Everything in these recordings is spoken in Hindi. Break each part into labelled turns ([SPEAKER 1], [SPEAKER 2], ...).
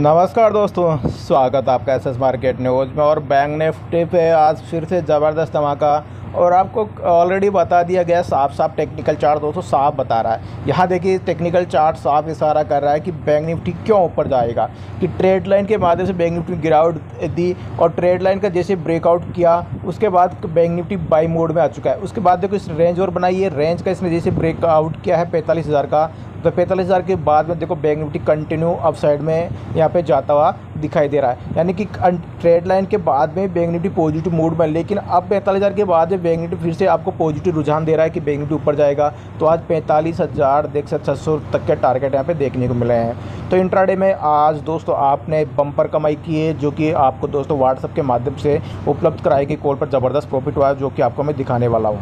[SPEAKER 1] नमस्कार दोस्तों, स्वागत है आपका एसएस मार्केट न्यूज़ में। और बैंक निफ्टी पे आज फिर से ज़बरदस्त धमाका। और आपको ऑलरेडी बता दिया गया, साफ साफ टेक्निकल चार्ट दोस्तों साफ बता रहा है। यहाँ देखिए टेक्निकल चार्ट साफ इशारा कर रहा है कि बैंक निफ्टी क्यों ऊपर जाएगा। कि ट्रेड लाइन के माध्यम से बैंक निफ्टी गिरावट दी और ट्रेड लाइन का जैसे ब्रेकआउट किया उसके बाद बैंक निफ्टी बाई मोड में आ चुका है। उसके बाद देखो इस रेंज और बनाई है, रेंज का इसने जैसे ब्रेकआउट किया है 45,000 का, तो 45,000 के बाद में देखो bank Nifty continue up side में यहाँ पे जाता हुआ दिखाई दे रहा है। यानी कि ट्रेड लाइन के बाद में बैंक निफ्टी पॉजिटिव मूड में, लेकिन अब 45,000 के बाद में बैंक निफ्टी फिर से आपको पॉजिटिव रुझान दे रहा है कि बैंक निफ्टी ऊपर जाएगा। तो आज 45,000 देख सकते 600 तक के टारगेट यहाँ पे देखने को मिले हैं। तो इंट्राडे में आज दोस्तों आपने बम्पर कमाई की है, जो कि आपको दोस्तों व्हाट्सएप के माध्यम से उपलब्ध कराई गई कॉल पर ज़बरदस्त प्रॉफिट हुआ है, जो कि आपको मैं दिखाने वाला हूँ।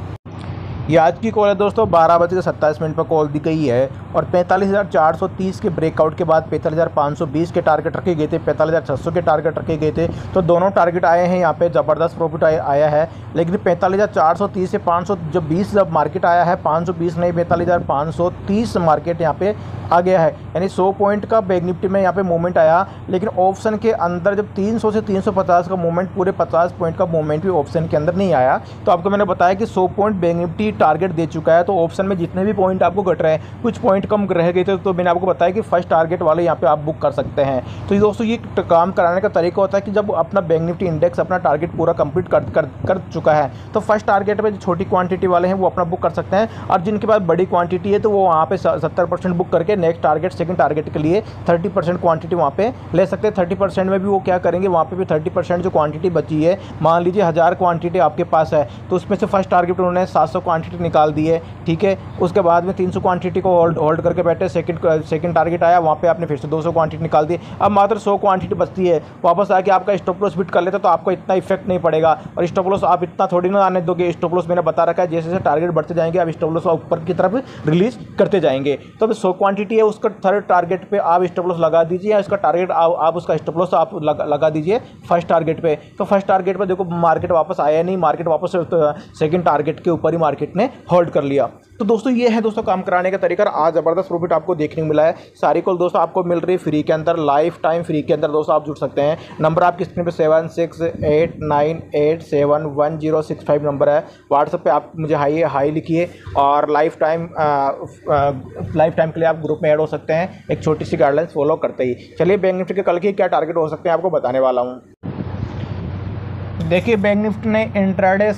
[SPEAKER 1] ये आज की कॉल है दोस्तों, 12:27 पर कॉल दी गई है। और 45,430 के ब्रेकआउट के बाद 45,520 के टारगेट रखे गए थे, 45,600 के टारगेट रखे गए थे। तो दोनों टारगेट आए हैं, यहाँ पे ज़बरदस्त प्रॉफिट आया है। लेकिन 45,430 से 520 जब मार्केट आया है, 520 नहीं 45,530 मार्केट यहाँ पे आ गया है। यानी 100 पॉइंट का बैंक निफ्टी में यहाँ पे मूवमेंट आया। लेकिन ऑप्शन के अंदर जब 300 से 350 का मूवमेंट, पूरे 50 पॉइंट का मूवमेंट भी ऑप्शन के अंदर नहीं आया। तो आपको मैंने बताया कि 100 पॉइंट बैंक निफ्टी टारगेट दे चुका है। तो ऑप्शन में जितने भी पॉइंट आपको घट रहे हैं, कुछ पॉइंट कम रह गए थे, तो मैंने आपको बताया कि फर्स्ट टारगेट वाले यहाँ पे आप बुक कर सकते हैं। तो ये दोस्तों ये काम कराने का तरीका होता है कि जब अपना बैंक निफ्टी इंडेक्स अपना टारगेट पूरा कंप्लीट कर चुका है, तो फर्स्ट टारगेट में जो छोटी क्वांटिटी वाले हैं वो अपना बुक कर सकते हैं। और जिनके पास बड़ी क्वांटिटी है तो वो वहाँ पे 70% बुक करके नेक्स्ट टारगेट, सेकंड टारगेट के लिए 30% क्वांटिटी वहाँ पे ले सकते हैं। 30% में भी वो क्या करेंगे, वहाँ पे भी 30% जो क्वांटिटी बची है, मान लीजिए 1000 क्वांटिटी आपके पास है, तो उसमें से फर्स्ट टारगेट उन्होंने 700 क्वांटिटी निकाल दी है, ठीक है। उसके बाद में 300 क्वांटिटी को होल्ड करके बैठे, सेकंड टारगेट आया, वहाँ पे आपने फिर से 200 क्वांटिटी निकाल दी। अब मात्र 100 क्वांटिटी बचती है, वापस आके आपका स्टॉप लॉस बिट कर लेता तो आपको इतना इफेक्ट नहीं पड़ेगा। और स्टॉप लॉस आप इतना थोड़ी ना आने दोगे, स्टॉप लॉस मैंने बता रखा है, जैसे जैसे टारगेट बढ़ते जाएंगे आप स्टॉप लॉस ऊपर की तरफ रिलीज करते जाएंगे। तो अब 100 क्वांटिटी है, उसका थर्ड टारगेट पे आप स्टॉप लॉस लगा दीजिए, या उसका टारगेट आप उसका स्टॉप लॉस आप लगा दीजिए फर्स्ट टारगेट पे। तो फर्स्ट टारगेट पे देखो मार्केट वापस आया नहीं, मार्केट वापस सेकंड टारगेट के ऊपर ही मार्केट ने होल्ड कर लिया। तो दोस्तों ये है दोस्तों काम कराने का तरीका। आज ज़बरदस्त प्रॉफिट आपको देखने को मिला है। सारी कॉल दोस्तों आपको मिल रही है फ्री के अंदर, लाइफ टाइम फ्री के अंदर दोस्तों आप जुड़ सकते हैं। नंबर आपकी स्क्रीन पे 7689871065 नंबर है। व्हाट्सएप पे आप मुझे हाई लिखिए और लाइफ टाइम के लिए आप ग्रुप में ऐड हो सकते हैं, एक छोटी सी गाइडलाइंस फॉलो करते ही। चलिए बैंक निफ्टी के कल के क्या टारगेट हो सकते हैं आपको बताने वाला हूँ। देखिए बैंक निफ्टी ने इंट्राडे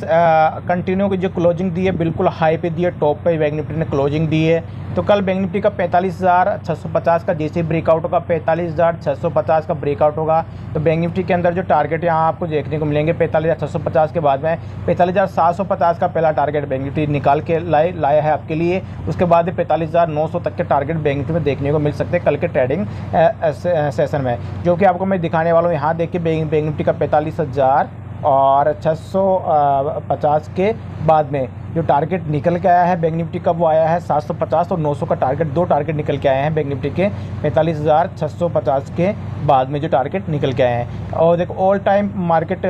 [SPEAKER 1] कंटिन्यू की जो क्लोजिंग दी है, बिल्कुल हाई पे दी है, टॉप पे बैंक निफ्टी ने क्लोजिंग दी है। तो कल बैंक निफ्टी का 45,650 का जैसे ब्रेकआउट होगा, 45,650 का ब्रेकआउट होगा। तो बैंक निफ्टी के अंदर जो टारगेट यहाँ आपको देखने को मिलेंगे 45,650 के बाद में 45,750 का पहला टारगेट बैंक निफ्टी निकाल के लाया है आपके लिए। उसके बाद 45,900 तक के टारगेट बैंक निफ्टी में देखने को मिल सकते हैं कल के ट्रेडिंग सेशन में, जो कि आपको मैं दिखाने वाला हूँ। यहाँ देखिए बैंक निफ्टी का 45,000 और 650 के बाद में जो टारगेट निकल के आया है बैंक निफ्टी का, वो आया है 750 और 900 का टारगेट, दो टारगेट निकल के आए हैं बैंक निफ्टी के 45,650 के बाद में जो टारगेट निकल के आए हैं। और देखो ऑल टाइम मार्केट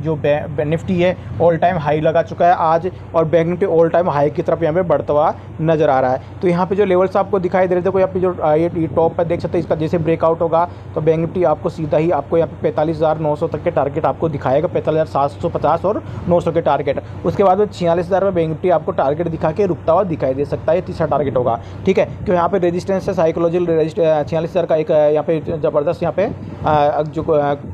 [SPEAKER 1] जो निफ्टी है ऑल टाइम हाई लगा चुका है आज, और bank Nifty all time high की तरफ यहाँ पे बढ़ता हुआ नजर आ रहा है। तो यहाँ पे जो लेवल्स आपको दिखाई दे रहे थे, यहाँ पे जो ये टॉप पर देख सकते हैं, इसका जैसे ब्रेकआउट होगा तो बैंक निफ्टी आपको सीधा ही आपको यहाँ पे 45,900 तक के टारगेट आपको दिखाएगा, 45,750 और 900 के टारगेट। उसके बाद में 46,000 बैंक निफ्टी आपको टारगेट दिखा के रुकता हुआ दिखाई दे सकता है, ये तीसरा टारगेट होगा, ठीक है। क्यों यहाँ पे रेजिस्टेंस है, साइकोलॉजिकल 46,000 का एक यहाँ पे ज़बरदस्त यहाँ पे जो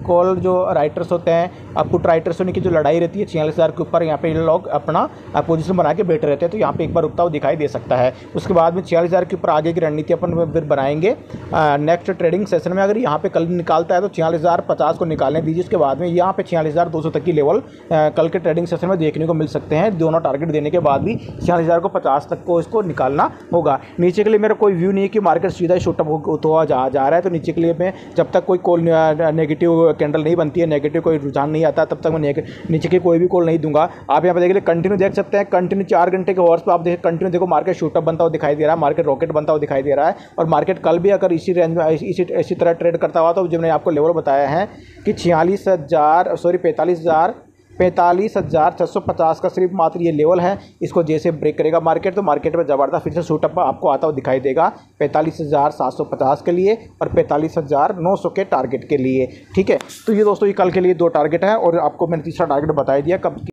[SPEAKER 1] कॉल जो राइटर्स होते हैं, पुट राइटर्स होने की जो लड़ाई रहती है 46,000 के ऊपर, यहाँ पे लोग अपना पोजीशन बना के बैठे रहते हैं। तो यहाँ पे एक बार रुकता हुआ दिखाई दे सकता है। उसके बाद में 46,000 के ऊपर आगे की रणनीति अपन फिर बनाएंगे नेक्स्ट ट्रेडिंग सेशन में। अगर यहाँ पे कल निकालता है तो 46,050 को निकालने दीजिए। उसके बाद में यहाँ पे 46,200 तक की लेवल कल के ट्रेडिंग सेशन में देखने को मिल सकते हैं। दोनों टारगेट देने के बाद भी 46,050 तक को इसको निकालना होगा। नीचे के लिए मेरा कोई व्यू नहीं है कि मार्केट सीधा शॉर्ट अप होता जा रहा है। तो नीचे के लिए मैं जब तक कोई कॉल नेगेटिव कैंडल नहीं बनती है, नेगेटिव कोई रुझान नहीं आता, तब तक मैं नीचे की कोई भी कॉल नहीं दूंगा। आप यहाँ पे देखिए कंटिन्यू देख सकते हैं, कंटिन्यू 4 घंटे के हॉर्स पर आप देखिए कंटिन्यू देखो मार्केट शूटअप बनता हुआ दिखाई दे रहा है, मार्केट रॉकेट बनता हुआ दिखाई दे रहा है। और मार्केट कल भी अगर इसी रेंज में इसी तरह ट्रेड करता हुआ, तो जब मैंने आपको लेवल बताया है कि 45,000 45,650 का सिर्फ मात्र ये लेवल है। इसको जैसे ब्रेक करेगा मार्केट तो मार्केट में ज़बरदस्त फिर से शूटअप आपको आता हुआ दिखाई देगा 45,750 के लिए और 45,900 के टारगेट के लिए। ठीक है, तो ये दोस्तों ये कल के लिए 2 टारगेट है और आपको मैंने तीसरा टारगेट बता दिया कब